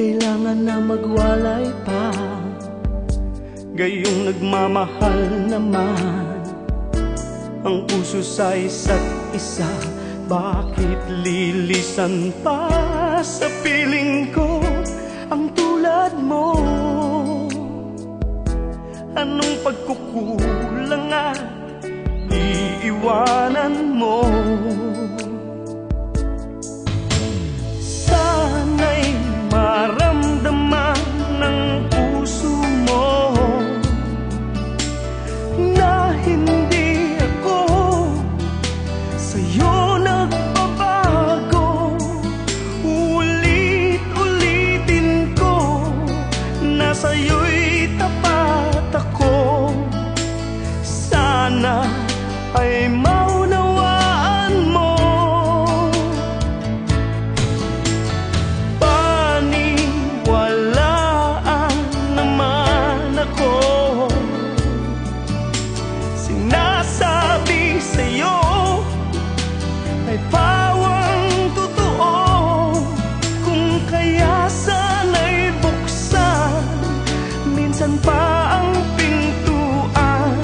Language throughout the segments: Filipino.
kailangan na magwalay pa, gayong nagmamahal naman ang puso sa isa't isa. Bakit lilisan pa sa piling ko ang tulad mo? Anong pagkukulang at iiwanan mo? Sana'y maramdaman ng puso mo na hindi ako sa'yo nagbabago. Ulit-ulitin ko na sa'yo'y tapat ako. Sana ay maunawaan mo. Paniwalaan naman ako. Sinasabi sa'yo ay pawang totoo. Kung kaya sana'y buksan minsan pa ang pintuan,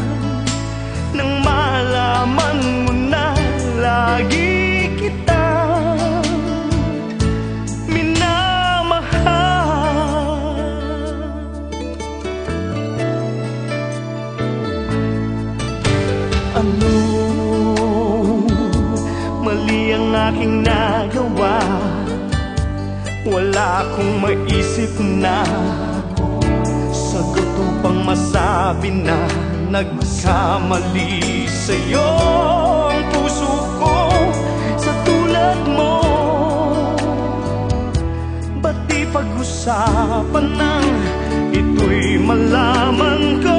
nang malaman mo na lagi kitang minamahal. Ano mali ang aking nagawa? Wala akong maisip na sagot upang masabi na nagkamali sa'yo ang puso ko sa tulad mo. Ba't di pag-usapan nang ito'y malaman ko?